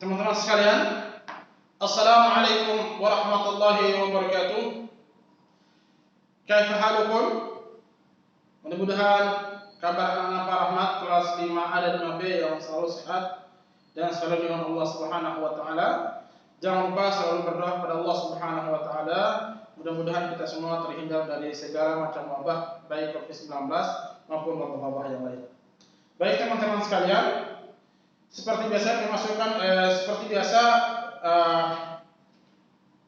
Teman-teman sekalian, Assalamualaikum warahmatullahi wabarakatuh. Kaifa halukum? Mudah-mudahan kabar anak-anak rahmat kelas 5A dan 5B yang selalu sehat dan selalu dengan Allah Subhanahu wa taala. Jangan lupa selalu berdoa kepada Allah Subhanahu wa taala. Mudah-mudahan kita semua terhindar dari segala macam wabah, baik Covid-19 maupun wabah-wabah yang lain. Baik teman-teman sekalian, seperti biasa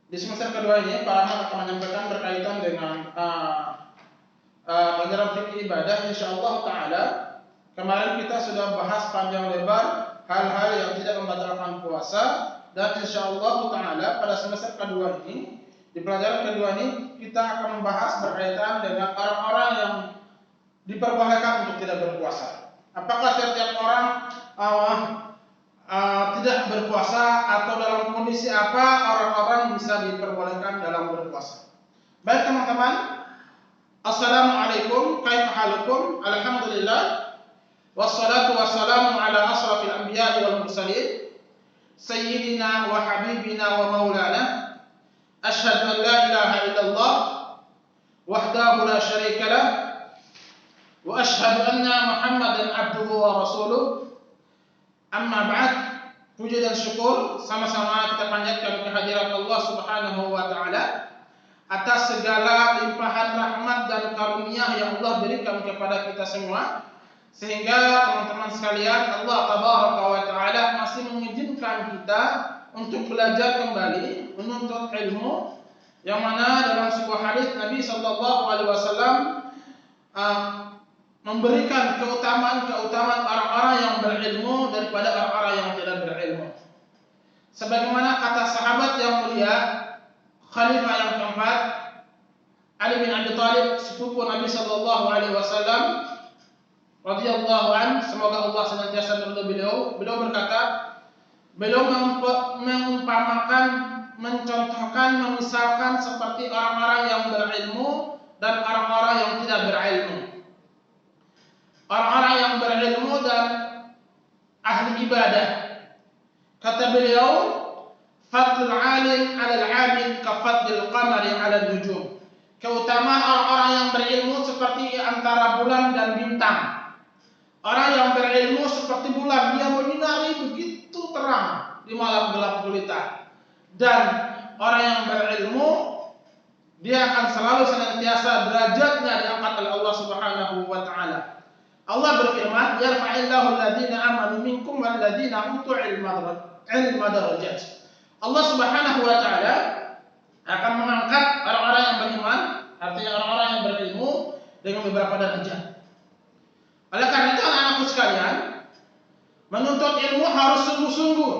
di semester kedua ini Pak Rahmat akan menyampaikan berkaitan dengan pelajaran fikih ibadah. Insyaallah taala kemarin kita sudah bahas panjang lebar hal-hal yang tidak membatalkan puasa, dan insyaallah taala pada semester kedua ini, di pelajaran kedua ini kita akan membahas berkaitan dengan orang-orang yang diperbolehkan untuk tidak berpuasa. Apakah setiap orang tidak berpuasa, atau dalam kondisi apa orang-orang bisa diperbolehkan dalam berpuasa? Baik teman-teman, Assalamualaikum, kaifa halukum? Alhamdulillah, wassalatu wassalamu ala asrafil anbiya'i wal mursalin, sayyidina wa habibina wa maulana, asyhadu an la ilaha illallah wahdahu la syarika lah, wa asyhadu anna Muhammadan abduhu wa rasuluh. Amma ba'd, puji dan syukur sama-sama kita panjatkan kehadirat Allah Subhanahu wa taala atas segala limpahan rahmat dan karunia yang Allah berikan kepada kita semua, sehingga teman-teman sekalian, Allah tabaraka wa taala masih mengizinkan kita untuk belajar kembali, menuntut ilmu, yang mana dalam sebuah hadis Nabi sallallahu alaihi wasallam memberikan keutamaan orang-orang yang berilmu daripada orang-orang yang tidak berilmu. Sebagaimana kata sahabat yang mulia, Khalifah yang keempat, Ali bin Abi Thalib, sepupu Nabi sallallahu alaihi wasallam radhiyallahu an, semoga Allah senantiasa meridhai beliau. Beliau berkata, beliau mengumpamakan, mencontohkan, memisalkan seperti orang-orang yang berilmu dan orang-orang yang tidak berilmu. Orang-orang yang berilmu dan ahli ibadah. Kata beliau, fadlul alim 'ala al-'abid ka fadlil qamari 'ala an-nujum. Keutamaan orang-orang yang berilmu seperti antara bulan dan bintang. Orang yang berilmu seperti bulan, dia menyinari begitu terang di malam gelap gulita. Dan orang yang berilmu, dia akan selalu senantiasa derajatnya diangkat oleh Allah Subhanahu wa taala. Allah berfirman, yarfa'illahu alladhina amanu minkum walladhina utul ilma darajat. Allah Subhanahu wa taala akan mengangkat orang-orang yang beriman, artinya orang-orang yang berilmu, dengan beberapa derajat. Oleh karena itu anak-anakku sekalian, menuntut ilmu harus sungguh-sungguh.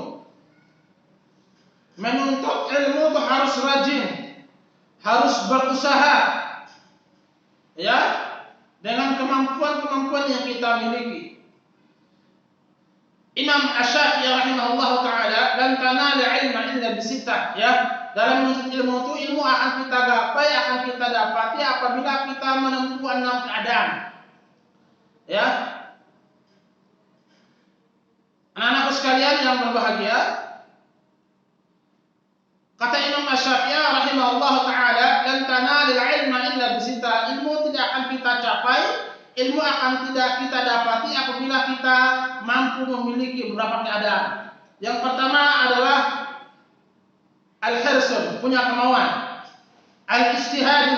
Menuntut ilmu itu harus rajin, harus berusaha, ya, dengan kemampuan-kemampuan yang kita miliki. Imam Asy-Syafi'i rahimahullah taala, lan tanala ilma illa bisittah, ya. Dalam menuntut ilmu itu, ilmu akan kita gapai, akan kita dapati apabila kita menempuh 6 keadaan. Ya. Anak-anakku sekalian yang berbahagia, kata Imam Asy-Syafi'i rahimahullah taala, lan tanala ilma illa bisittah. Ilmu tidak akan kita capai, ilmu akan tidak kita dapati apabila kita mampu memiliki beberapa keadaan. Yang pertama adalah al-hirsun, punya kemauan. Al-ijtihad,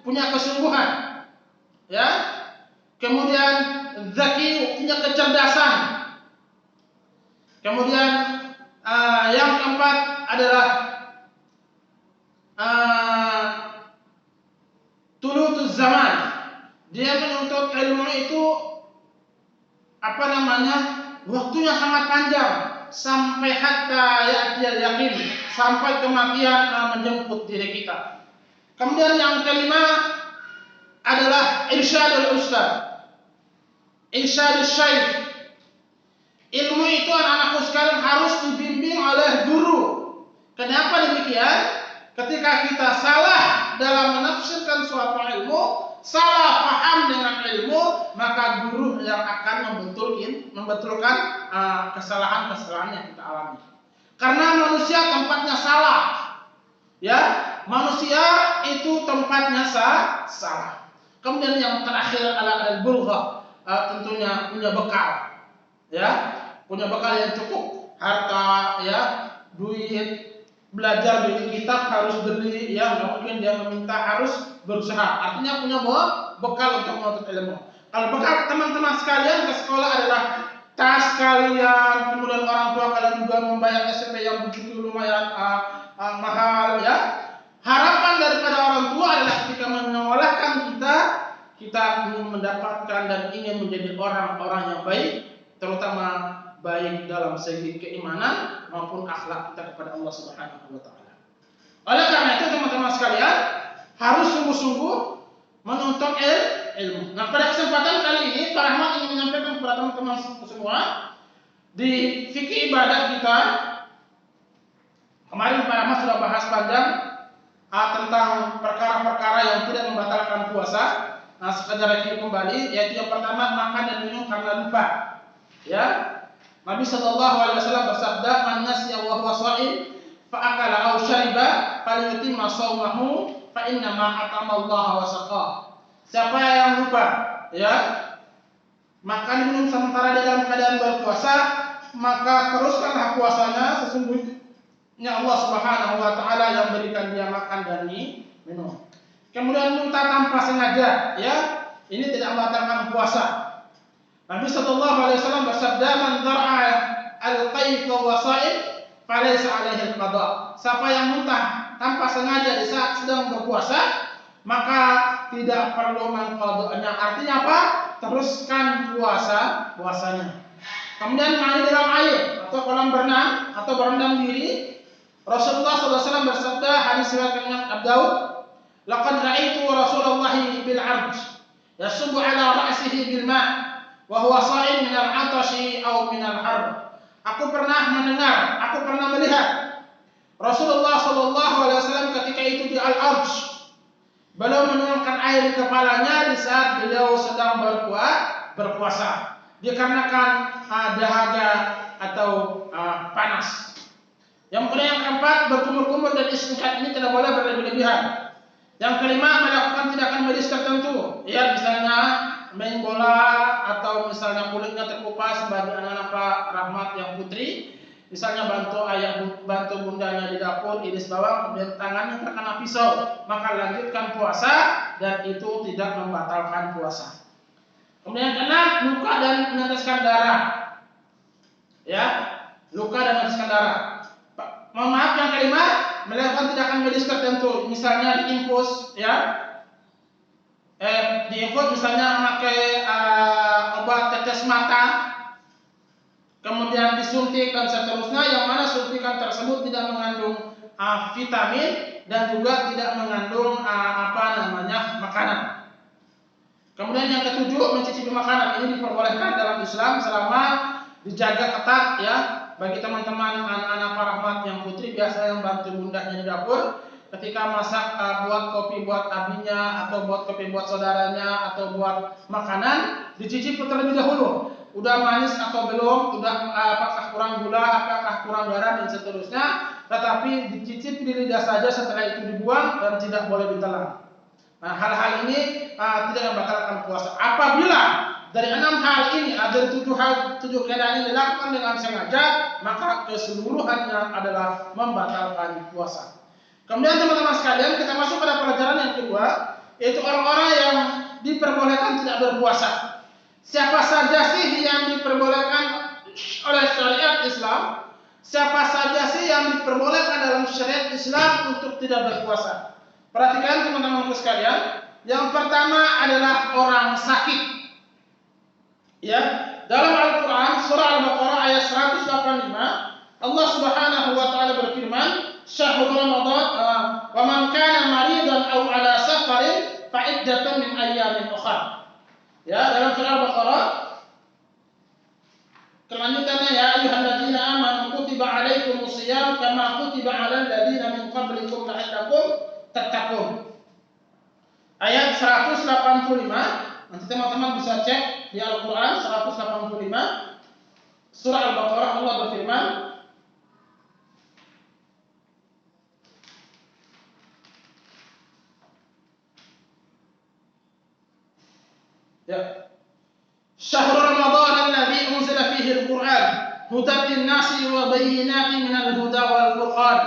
punya kesungguhan. Ya. Kemudian zaki, punya kecerdasan. Kemudian yang keempat adalah tulutuz zaman. Dia menuntut ilmu itu waktunya sangat panjang, sampai hatta ya'tiyal yaqin, sampai kematian menjemput diri kita. Kemudian yang kelima adalah irsyadul ustaz, irsyadus syaikh. Ilmu itu anak-anakku sekalian harus dibimbing oleh guru. Kenapa demikian? Ketika kita salah dalam menafsirkan suatu ilmu, salah paham dengan ilmu, maka guru yang akan membetulkan kesalahan-kesalahan yang kita alami. Karena manusia tempatnya salah. Ya, manusia itu tempatnya salah. Kemudian yang terakhir adalah al-bulghah, tentunya punya bekal. Ya, punya bekal yang cukup, harta, ya, duit, belajar beli kitab harus beli, ya, nggak mungkin dia meminta, harus berusaha. Artinya punya bekal untuk menuntut ilmu. Kalau bekal teman-teman sekalian ke sekolah adalah tas kalian, kemudian orang tua kalian juga membayar SMP yang begitu lumayan mahal, ya. Harapan daripada orang tua adalah ketika menyekolahkan kita ingin mendapatkan dan ingin menjadi orang-orang yang baik, terutama baik dalam segi keimanan maupun akhlak kita kepada Allah Subhanahu wa taala. Oleh karena itu teman-teman sekalian, harus sungguh-sungguh menuntut ilmu. Nah, pada kesempatan kali ini Pak Rahmat ingin menyampaikan kepada teman-teman semua di fikih ibadah kita. Kemarin Pak Rahmat sudah bahas panjang tentang perkara-perkara yang tidak membatalkan puasa. Nah, sekedar review kembali, yaitu yang pertama makan dan minum karena lupa. Ya, Nabi Shallallahu Alaihi Wasallam bersabda, "Man nasiya wa huwa sha'im, fa akala aw shariba, falyutimma shaumahu, fa inna ma atama Allah wa saqah." Siapa yang lupa, ya, makan minum sementara dia dalam keadaan berpuasa, maka teruskanlah puasanya, sesungguhnya Allah Subhanahu wa taala yang berikan dia makan dan minum. Kemudian muntah tanpa sengaja, ya, ini tidak membatalkan puasa. Nabi Shallallahu Alaihi Wasallam bersabda, "Man dzara'a al-qayf wa sha'im, falaysa 'alaihi al-qada." Siapa yang muntah tanpa sengaja di saat sedang berpuasa, maka tidak perlu mengqadanya. Artinya apa? Teruskan puasanya. Kemudian mandi dalam air atau kolam berenang atau berendam diri. Rasulullah SAW bersabda, hadis riwayat Imam Abu Daud, "Laqad ra'aitu Rasulullah bil 'arj yasubbu 'ala ra'sihi bil ma' wa huwa sha'im min al-'atashi aw min al-harb." Aku pernah mendengar, aku pernah melihat Rasulullah SAW ketika itu di Al-Arj, beliau menuangkan air di kepalanya di saat beliau sedang berpuasa, dikarenakan dahaga atau panas. Yang kemudian yang keempat, berkumur-kumur dan istihad ini tidak boleh berlebih-lebihan. Yang kelima, melakukan tindakan medis tertentu, ya, misalnya main bola atau misalnya kulitnya terkupas sebagai anak-anak Pak Rahmat yang putri, misalnya bantu bundanya di dapur iris bawang, kemudian tangannya terkena pisau, maka lanjutkan puasa dan itu tidak membatalkan puasa. Kemudian keenam, luka dan meneteskan darah, ya, luka dan meneteskan darah. Mohon maaf, yang kelima, melakukan tindakan medis tertentu, misalnya diinfus, ya. Diinfus misalnya memakai obat tetes mata, kemudian disuntik dan seterusnya, yang mana suntikan tersebut tidak mengandung vitamin dan juga tidak mengandung makanan. Kemudian yang ketujuh, mencicipi makanan. Ini diperbolehkan dalam Islam selama dijaga ketat, ya. Bagi teman-teman anak-anak Pak Rahmat yang putri biasa yang bantu bundanya di dapur, ketika masak buat kopi buat abinya atau buat kopi buat saudaranya atau buat makanan, dicicipi terlebih dahulu. Udah manis atau belum, apakah kurang gula, apakah kurang garam dan seterusnya, tetapi dicicipi di lidah saja, setelah itu dibuang dan tidak boleh ditelan. Nah, hal-hal ini tidak membatalkan puasa. Apabila dari 6 hal ini, ada 7 keadaan ini dilakukan dengan sengaja, maka keseluruhannya adalah membatalkan puasa. Kemudian teman-teman sekalian, kita masuk pada pelajaran yang kedua, yaitu orang-orang yang diperbolehkan tidak berpuasa. Siapa saja sih yang diperbolehkan oleh syariat Islam? Siapa saja sih yang diperbolehkan dalam syariat Islam untuk tidak berpuasa? Perhatikan teman-teman sekalian, yang pertama adalah orang sakit. Ya, dalam Al-Quran surah Al-Baqarah ayat 185, Allah Subhanahu wa taala berfirman, "Syahrul Ramadan wa man kana maridan aw ala safarin fa iddatun min ayyamin ukhra." Ya, dalam surah Al-Baqarah kelanjutannya, "Ya ayyuhalladzina amanu kutiba alaikumus shiyam kama kutiba alal ladzina min qablikum la'allakum tattaqun." Ayat 185. Nanti teman-teman bisa cek di Al-Quran 185 surah Al-Baqarah. Allah berfirman, Ya. Syahrul Ramadan alladzi unzila fihi al-Qur'an hudan lin-nasi wa bayyinatin minal huda wal furqan.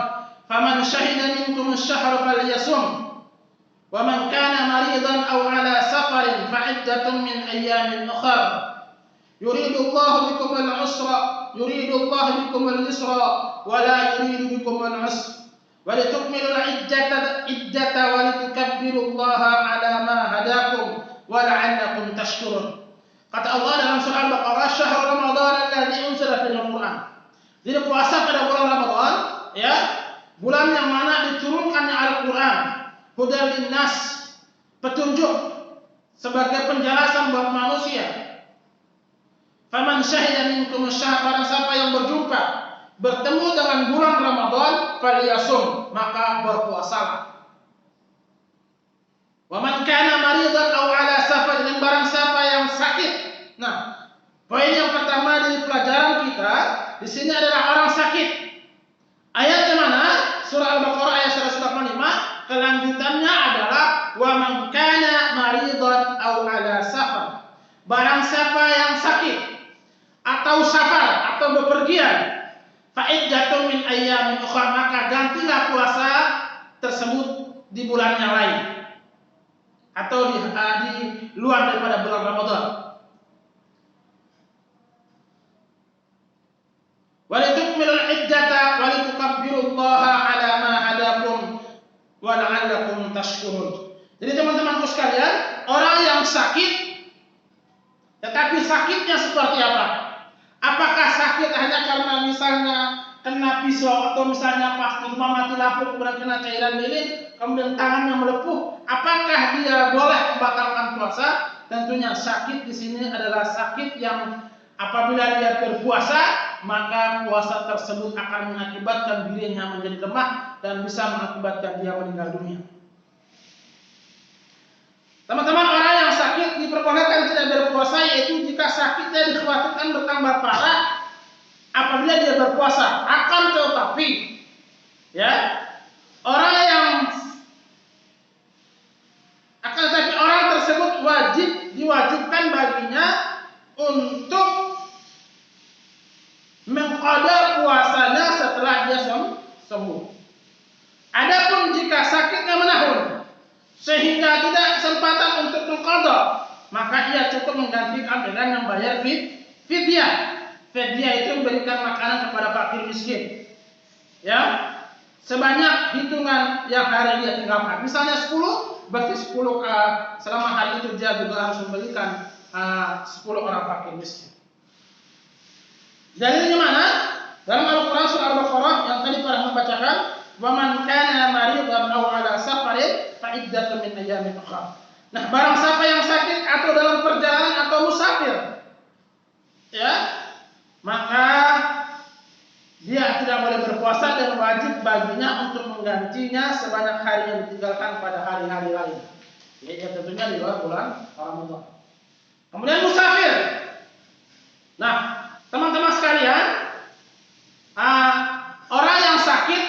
Faman syahida minkum asy-syahra falyasum. Wa man kana maridan aw ala safarin fa iddatun min ayyamin ukhra. Yuridu Allahu bikum al-usra yuridu Allahu bikum al-yusra wa la yuridu bikum al-usra wa litukmilu al-iddata wa litukabbiru Allaha ala ma hadakum wa la'allakum tashkurun. Kata Allah dalam surah Al-Baqarah, syahrul Ramadan alladzi unzila fihi al-Qur'an. Jadi puasa pada bulan Ramadan, ya, bulan yang mana diturunkannya Al-Qur'an. Hudan linnas, petunjuk sebagai penjelasan buat manusia. Faman syahida minkum asy-syahr, barang siapa yang bertemu dengan bulan Ramadan, falyasum, maka berpuasalah. Wa man kana maridan aw ala safar, dan barang siapa yang sakit. Nah, poin yang pertama dari pelajaran kita di sini adalah orang sakit. Ayat yang mana? Surah Al-Baqarah ayat 185. Kelanjutannya adalah wa man kana maridan aw ala safar. Barang siapa yang sakit atau safar atau bepergian, fa iddatun min ayyamin ukhra, maka gantilah puasa tersebut di bulan yang lain atau di luar daripada bulan Ramadan. Wa litukmilul iddata wa litukabbirullaha ala ma hadakum wa la'allakum tashkurun. Jadi teman-temanku sekalian, orang yang sakit, tetapi sakitnya seperti apa? Apakah sakit hanya karena misalnya kena pisau atau misalnya pas di rumah mati lampu kemudian kena cairan lilin, kemudian tangannya melepuh? Apakah dia boleh membatalkan puasa? Tentunya sakit di sini adalah sakit yang apabila dia berpuasa, maka puasa tersebut akan mengakibatkan dirinya menjadi lemah dan bisa mengakibatkan dia meninggal dunia. Teman-teman, orang yang sakit diperbolehkan tidak berpuasa, yaitu jika sakitnya dikhawatirkan bertambah parah apabila dia berpuasa. Akan tetapi, orang tersebut diwajibkan baginya untuk mengqada puasanya setelah dia sembuh. Adapun jika sakitnya menahun sehingga tidak kesempatan untuk mengqada, maka ia cukup menggantikan dengan membayar fidyah. Fidyah itu memberikan makanan kepada fakir miskin. Ya, sebanyak hitungan yang hari dia tinggalkan. Misalnya 10, berarti 10 selama hari itu dia juga harus memberikan 10 orang fakir miskin. Dalilnya mana? Dalam Al-Quran surah Al-Baqarah yang tadi pernah membacakan, wa man kana maridan aw ala safarin fa iddatun min ayyamin ukhra. Nah, barang siapa yang sakit atau dalam perjalanan atau musafir, ya, maka dia tidak boleh berpuasa dan wajib baginya untuk menggantinya sebanyak hari yang ditinggalkan pada hari-hari lain. Ya, tentunya di luar bulan Ramadan. Kemudian musafir. Nah, teman-teman sekalian, orang yang sakit,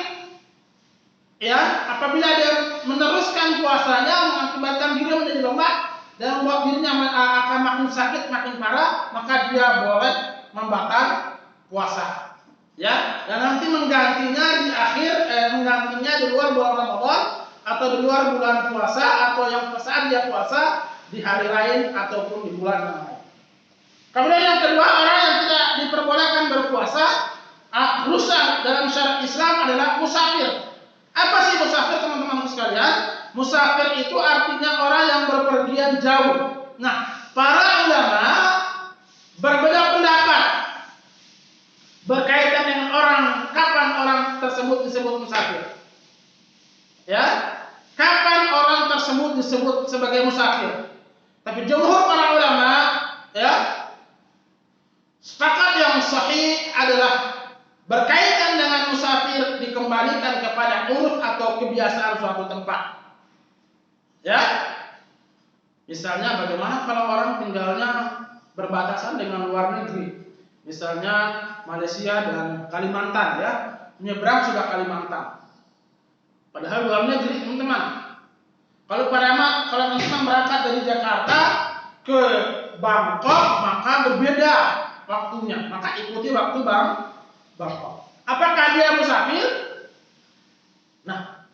ya, apabila dia meneruskan puasanya mengakibatkan dirinya menjadi lemah dan membuat dirinya akan makin sakit, makin parah, maka dia boleh membakar puasa. Ya, dan nanti menggantinya di luar bulan Ramadan atau di luar bulan puasa atau yang saat dia puasa di hari lain ataupun di bulan yang lain. Kemudian yang kedua, orang yang tidak diperbolehkan berpuasa, rusak dalam syariat Islam adalah musafir. Apa sih musafir, teman-teman sekalian? Musafir itu artinya orang yang berpergian jauh. Nah, para ulama berbeda pendapat berkaitan dengan kapan orang tersebut disebut musafir. Ya, kapan orang tersebut disebut sebagai musafir? Tapi jumhur para ulama, ya, sepakat yang sahih adalah berkaitan dengan musafir dikembalikan kepada uruf atau kebiasaan suatu tempat. Ya, misalnya bagaimana kalau orang tinggalnya berbatasan dengan luar negeri, misalnya Malaysia dan Kalimantan, ya, menyeberang sudah Kalimantan. Padahal luar negeri, teman-teman. Kalau teman-teman berangkat dari Jakarta ke Bangkok maka berbeda waktunya, maka ikuti waktu Bangkok. Apakah dia musafir? Nah,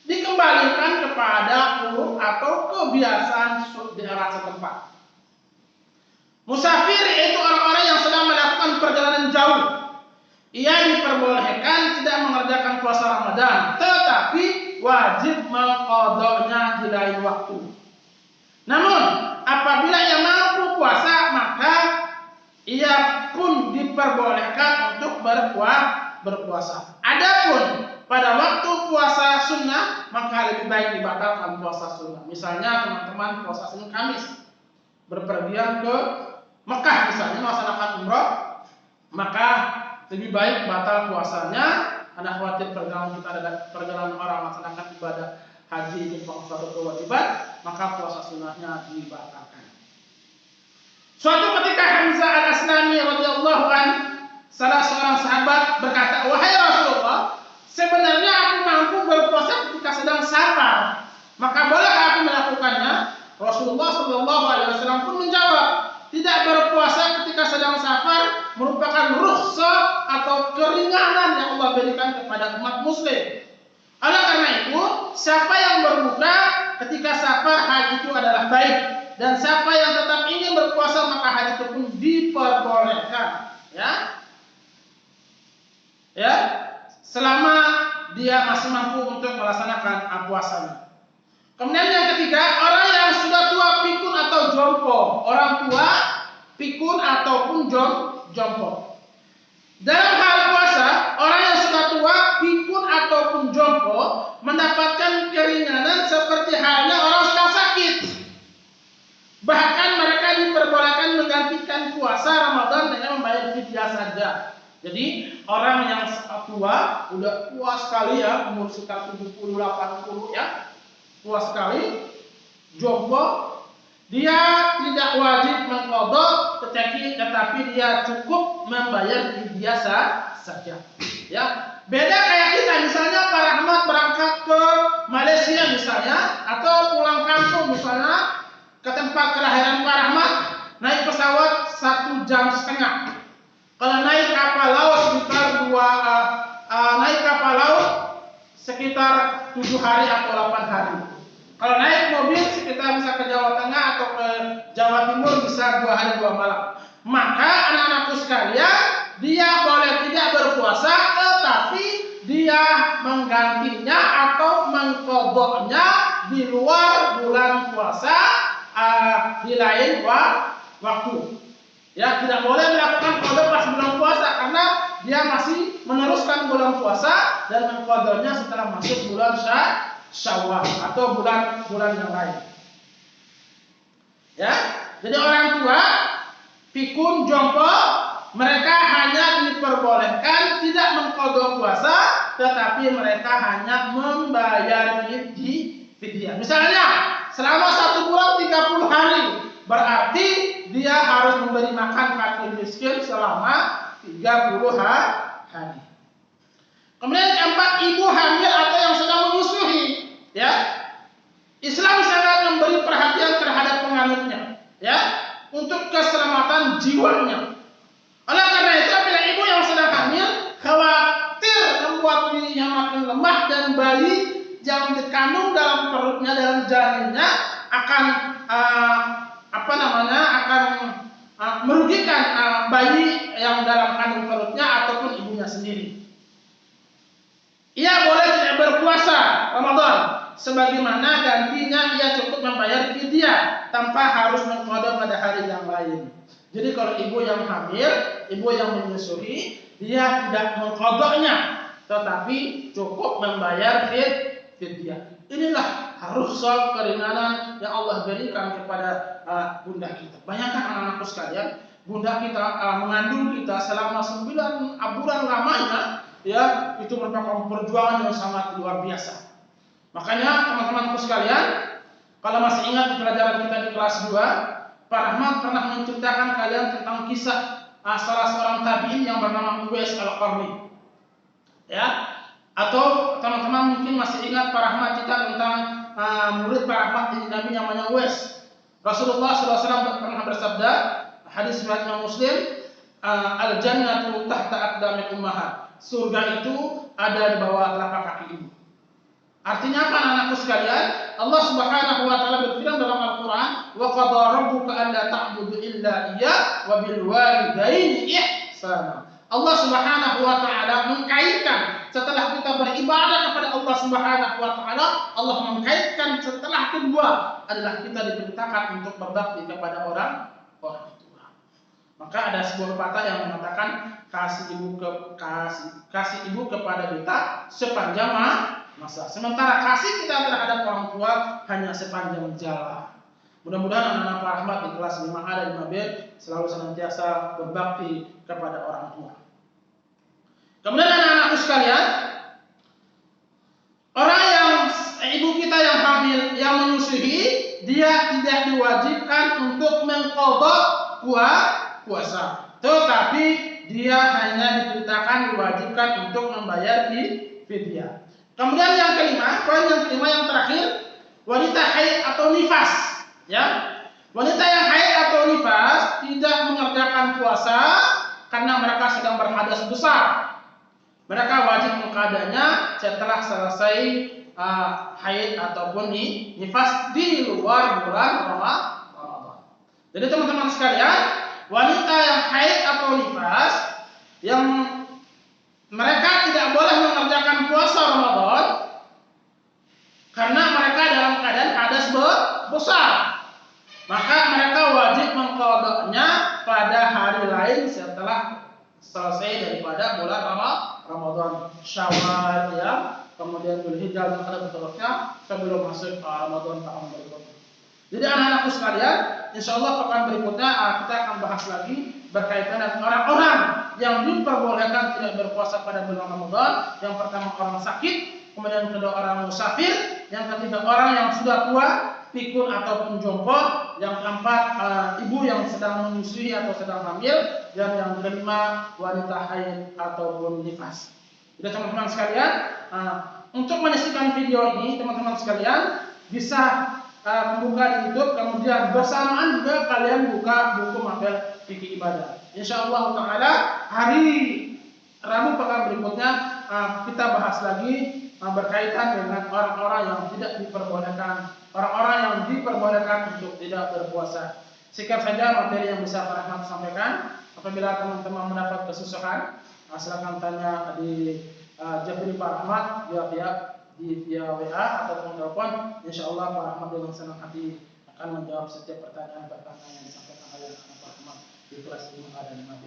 dikembalikan kepada uruf atau kebiasaan daerah setempat. Musafir itu orang-orang yang sedang melakukan perjalanan jauh. Ia diperbolehkan tidak mengerjakan puasa Ramadan, tetapi wajib mengqadanya di lain waktu. Namun, apabila ia mampu puasa, maka ia pun diperbolehkan untuk berpuasa. Adapun pada waktu puasa sunnah, maka lebih baik dibatalkan puasa sunnah. Misalnya teman-teman puasa Senin Kamis, berpergian ke Mekah misalnya melaksanakan umrah, maka lebih baik batal puasanya karena khawatir perjalanan orang melaksanakan ibadah haji itu suatu kewajiban, maka puasa sunnahnya dibatalkan. Suatu ketika Hamzah al-Aslami radhiyallahu an, salah seorang sahabat berkata, "Wahai Rasulullah, sebenarnya aku mampu berpuasa ketika sedang safar, maka bolehkah aku melakukannya?" Rasulullah sallallahu alaihi wasallam pun menjawab, tidak berpuasa ketika sedang safar merupakan rukhsah atau keringanan yang Allah berikan kepada umat muslim. Oleh karena itu, siapa yang berbuka ketika safar, haji itu adalah baik, dan siapa yang tetap ingin berpuasa maka haji itu pun diperbolehkan, ya, selama dia masih mampu untuk melaksanakan puasanya. Kemudian yang ketiga, orang yang sudah tua pikun atau jompo. Orang tua pikun ataupun jompo. Dalam hal puasa, orang yang sudah tua pikun ataupun jompo mendapatkan keringanan seperti halnya orang sedang sakit. Bahkan mereka diperbolehkan menggantikan puasa Ramadan dengan membayar fidyah saja. Jadi orang yang tua, udah tua sekali ya, umur sekitar 70-80 ya, tua sekali, jompo, dia tidak wajib mengqadha, tetapi dia cukup membayar fidyah saja. Ya, beda kayak kita misalnya Pak Rahmat berangkat ke Malaysia misalnya, atau pulang kampung misalnya ke tempat kelahiran Pak Rahmat, naik pesawat 1,5 jam. Kalau naik kapal laut sekitar 7 hari atau 8 hari. Kalau naik mobil sekitar bisa ke Jawa Tengah atau ke Jawa Timur bisa 2 hari 2 malam. Maka anak-anakku sekalian, dia boleh tidak berpuasa, tetapi dia menggantinya atau mengqadhanya di luar bulan puasa, di lain waktu. Ya, tidak boleh melakukan qadha pas bulan puasa karena dia masih meneruskan bulan puasa dan mengqadhanya setelah masuk bulan Syawal atau bulan yang lain. Ya, jadi orang tua pikun jompo mereka hanya diperbolehkan tidak mengqadha puasa, tetapi mereka hanya membayar fidyah. Misalnya selama 1 bulan 30 hari, berarti dia harus memberi makan fakir miskin selama 30 hari. Kemudian keempat, ibu hamil atau yang sedang menyusui, ya. Islam sangat memberi perhatian terhadap penganutnya, ya, untuk keselamatan jiwanya. Oleh karena itu, bila ibu yang sedang hamil khawatir membuat dirinya makin lemah dan bayi yang dikandung dalam perutnya, dalam janinnya akan merugikan bayi yang dalam kandung perutnya ataupun ibunya sendiri. Ia boleh tidak berpuasa Ramadan, sebagaimana gantinya ia cukup membayar fidyah tanpa harus mengqadha pada hari yang lain. Jadi kalau ibu yang hamil, ibu yang menyusui, dia tidak mengqadhanya, tetapi cukup membayar fidyah. Inilah harus keringanan yang Allah berikan kepada bunda kita. Bayangkan anak-anakku sekalian, bunda kita mengandung kita selama 9 bulan lamanya, ya, itu merupakan perjuangan yang sangat luar biasa. Makanya teman-temanku sekalian, kalau masih ingat di pelajaran kita di kelas 2, Pak Rahmat pernah menceritakan kalian tentang kisah salah seorang tabi'in yang bernama Uwais Al-Qarni. Ya, atau teman-teman mungkin masih ingat Pak Rahmat cerita tentang murid Pak Rahmat di Nabi namanya Uwais Rasulullah SAW pernah bersabda, hadis riwayat Imam Muslim, al-jannatu tahta aqdamil ummahat. Surga itu ada di bawah telapak kaki ibu. Artinya apa anak-anakku sekalian? Allah Subhanahu wa taala berfirman dalam Al-Qur'an, "Wa qadha rabbuka alla ta'budu illa iyyah wa bil walidaini ihsana." Allah Subhanahu wa taala mengkaitkan setelah kita beribadah kepada Allah Subhanahu wa taala, Allah mengkaitkan setelah kedua adalah kita diperintahkan untuk berbakti kepada orang tua. Maka ada sebuah pepatah yang mengatakan kasih ibu kepada kita sepanjang masa. Sementara kasih kita terhadap orang tua hanya sepanjang jalan. Mudah-mudahan anak-anak Pak Rahmat di kelas 5A dan 5B selalu senantiasa berbakti kepada orang tua. Kemudian anak-anakku sekalian, orang yang ibu kita yang hamil, yang menyusui, dia tidak diwajibkan untuk mengqadha puasa. Tetapi dia hanya diperintahkan diwajibkan untuk membayar fidyah. Kemudian yang kelima, poin yang kelima yang terakhir, wanita haid atau nifas, ya. Wanita yang haid atau nifas tidak mengerjakan puasa karena mereka sedang berhadas besar. Mereka wajib mengqadanya setelah selesai haid ataupun nifas di luar bulan Ramadan. Jadi teman-teman sekalian, wanita yang haid atau nifas yang mereka tidak boleh mengerjakan puasa Ramadan karena mereka dalam keadaan hadas besar. Maka mereka wajib mengqadanya pada hari lain setelah selesai daripada bulan Ramadan, Syawal, ya, kemudian Dzulhijjah dan seterusnya sebelum masuk Ramadan tahun berikutnya. Jadi anak-anakku sekalian, insyaallah pekan berikutnya kita akan bahas lagi berkaitan dengan orang-orang yang diperbolehkan tidak berpuasa pada bulan Ramadan. Yang pertama orang sakit, kemudian kedua orang musafir, yang ketiga orang yang sudah tua, pikun ataupun jongkok, yang keempat ibu yang sedang menyusui atau sedang hamil, dan yang kelima wanita haid ataupun nifas. Jadi teman-teman sekalian, untuk menyaksikan video ini teman-teman sekalian bisa membuka di YouTube, kemudian bersamaan juga kalian buka buku mapel fikih ibadah. Insyaallah taala hari Rabu pekan berikutnya kita bahas lagi berkaitan dengan orang-orang yang tidak diperbolehkan, orang-orang yang diperbolehkan untuk tidak berpuasa. Sekian saja materi yang bisa Pak Rahmat sampaikan. Apabila teman-teman mendapat kesusahan, silakan tanya di Jabri Pak Rahmat via WA ataupun telepon. Insyaallah Pak Rahmat dengan senang hati akan menjawab setiap pertanyaan-pertanyaan yang disampaikan oleh Pak Rahmat di kelas 5A dan 5B.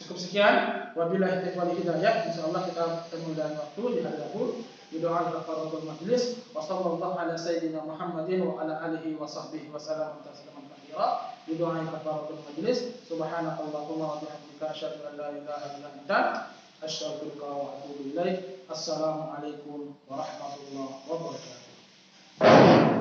Cukup sekian. Wabillahi taufiq wal hidayah. Insyaallah kita bertemu dalam waktu di hari Rabu. Doa kafaratul majlis. Wassallallahu ala sayyidina Muhammadin wa ala alihi wa sahbihi wa sallam tasliman katsira. Doa kafaratul majlis. Subhanakallahumma wa bihamdika asyhadu an la ilaha illa anta astaghfiruka wa atubu ilaik. Assalamualaikum warahmatullahi wabarakatuh.